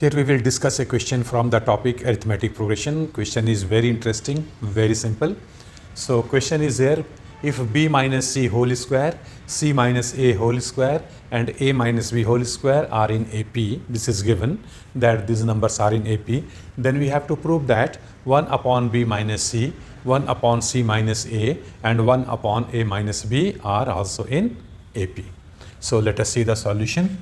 Here we will discuss a question from the topic arithmetic progression. Question is very interesting, very simple. So question is here, if b minus c whole square, c minus a whole square and a minus b whole square are in AP, this is given that these numbers are in AP, then we have to prove that 1 upon b minus c, 1 upon c minus a and 1 upon a minus b are also in AP. So let us see the solution.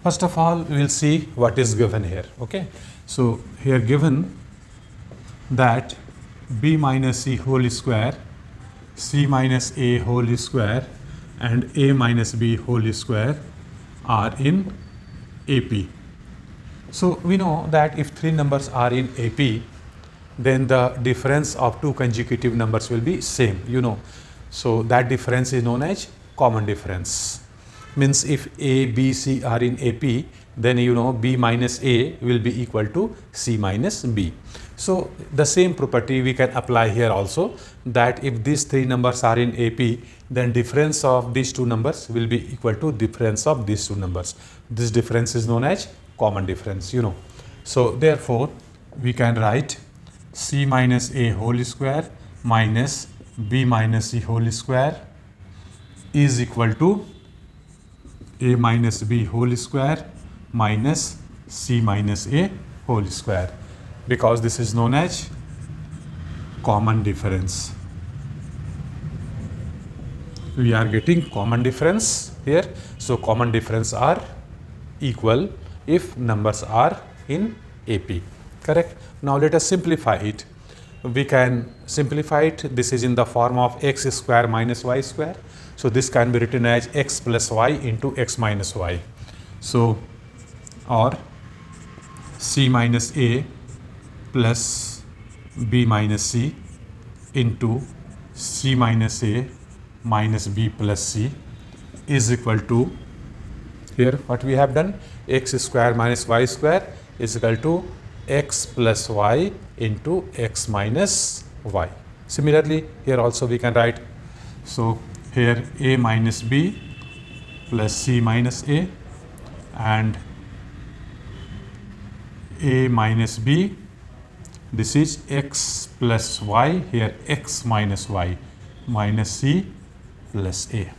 First of all, we will see what is given here. Okay, so here given that b minus c whole square, c minus a whole square and a minus b whole square are in AP. So we know that if three numbers are in AP, then the difference of two consecutive numbers will be same, So that difference is known as common difference. Means if a, b, c are in AP, then b minus a will be equal to c minus b. So the same property we can apply here also, that if these three numbers are in AP, then difference of these two numbers will be equal to difference of these two numbers. This difference is known as common difference, So therefore we can write c minus a whole square minus b minus c whole square is equal to a minus b whole square minus c minus a whole square, because this is known as common difference. We are getting common difference here. So common difference are equal if numbers are in AP. Correct? Now let us simplify it. We can simplify it. This is in the form of x square minus y square. So this can be written as x plus y into x minus y. So, or c minus a plus b minus c into c minus a minus b plus c is equal to, here what we have done, x square minus y square is equal to x plus y into x minus y. Similarly, here also we can write, so here a minus b plus c minus a and a minus b, this is x plus y, here x minus y minus c plus a.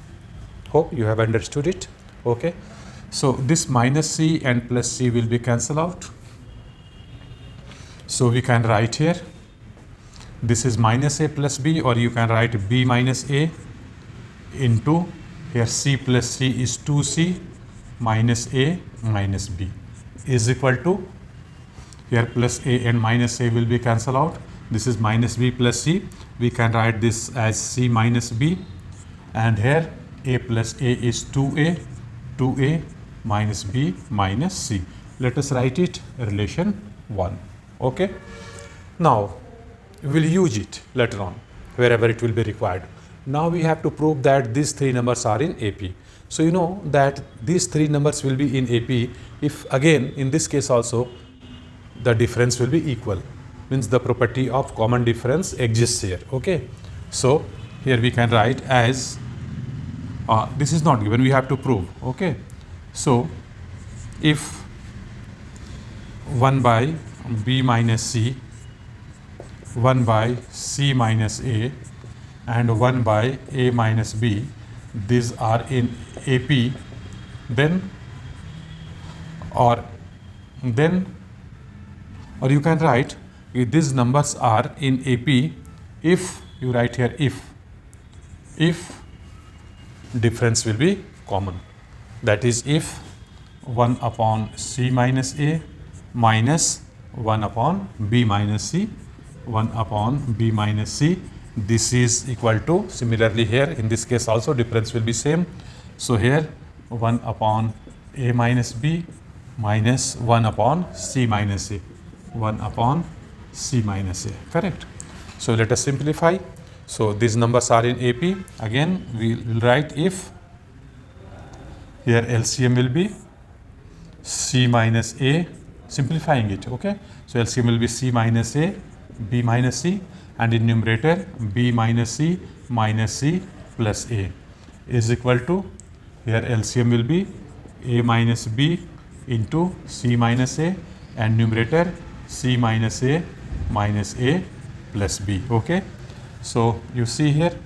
Hope you have understood it. Okay, so this minus c and plus c will be cancelled out. So we can write here, this is minus a plus b, or you can write b minus a into, here c plus c is 2c minus a minus b is equal to, here plus a and minus a will be cancelled out. This is minus b plus c. We can write this as c minus b, and here a plus a is 2a minus b minus c. Let us write it relation 1. Okay. Now we will use it later on wherever it will be required. Now we have to prove that these three numbers are in AP. So you know that these three numbers will be in AP if, again, in this case also the difference will be equal. Means the property of common difference exists here. Okay. So here we can write as, this is not given, we have to prove. Okay. So if 1 by b minus c, 1 by c minus a and 1 by a minus b, these are in AP, then or you can write these numbers are in AP if, you write here if difference will be common. That is if 1 upon c minus a minus 1 upon b minus c, 1 upon b minus c, this is equal to, similarly here in this case also difference will be same. So here 1 upon a minus b minus 1 upon c minus a, 1 upon c minus a. Correct? So let us simplify. So these numbers are in AP. Again we will write if, here LCM will be c minus a, simplifying it. Okay. So LCM will be c minus a, b minus c, and in numerator b minus c plus a is equal to, here LCM will be a minus b into c minus a, and numerator c minus a plus b. Okay, so you see here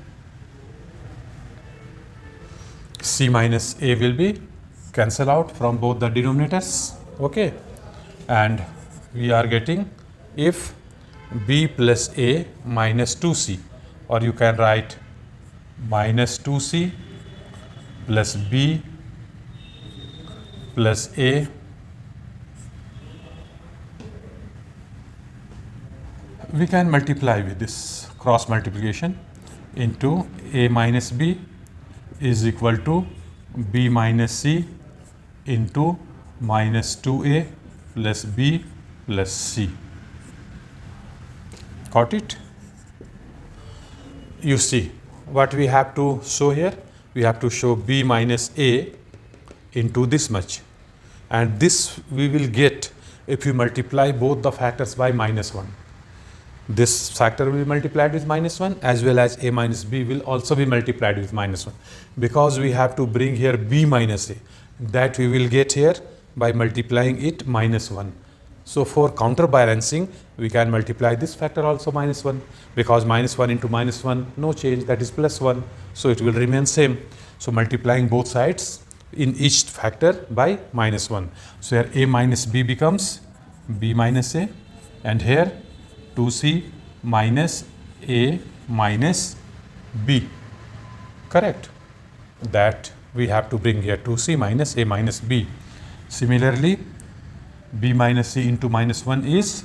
c minus a will be cancel out from both the denominators. Okay, and we are getting if b plus a minus 2c, or you can write minus 2c plus b plus a we can multiply with this cross multiplication into a minus b is equal to b minus c into minus 2a plus b plus c. Got it? You see what we have to show here? We have to show b minus a into this much, and this we will get if you multiply both the factors by minus 1. This factor will be multiplied with minus 1, as well as a minus b will also be multiplied with minus 1, because we have to bring here b minus a, that we will get here by multiplying it minus 1. So for counterbalancing, we can multiply this factor also minus 1, because minus 1 into minus 1, no change, that is plus 1. So it will remain same. So multiplying both sides in each factor by minus 1. So here a minus b becomes b minus a, and here 2c minus a minus b. Correct? That we have to bring here 2c minus a minus b. Similarly, b minus c into minus 1 is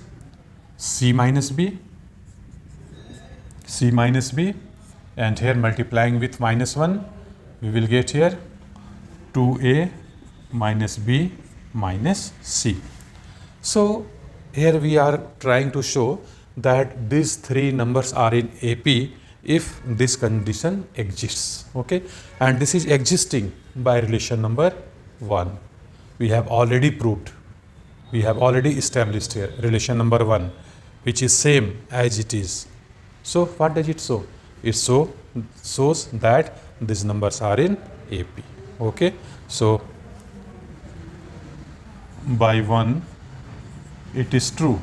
c minus b, and here multiplying with minus 1, we will get here 2a minus b minus c. So here we are trying to show that these three numbers are in AP if this condition exists. Okay, and this is existing by relation number 1. We have already proved, we have already established here relation number 1, which is same as it is. So what does it show? It shows that these numbers are in AP. Okay, so by 1 it is true,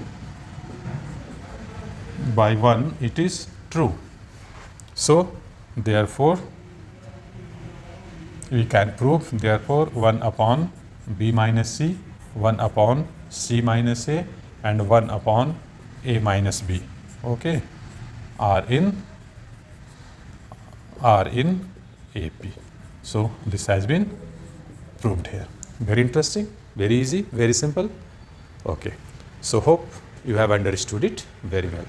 by 1 it is true. So therefore we can prove, therefore 1 upon b minus c, 1 upon c minus a, and 1 upon a minus b, okay, are in AP. So this has been proved here. Very interesting, very easy, very simple. Okay, so hope you have understood it very well.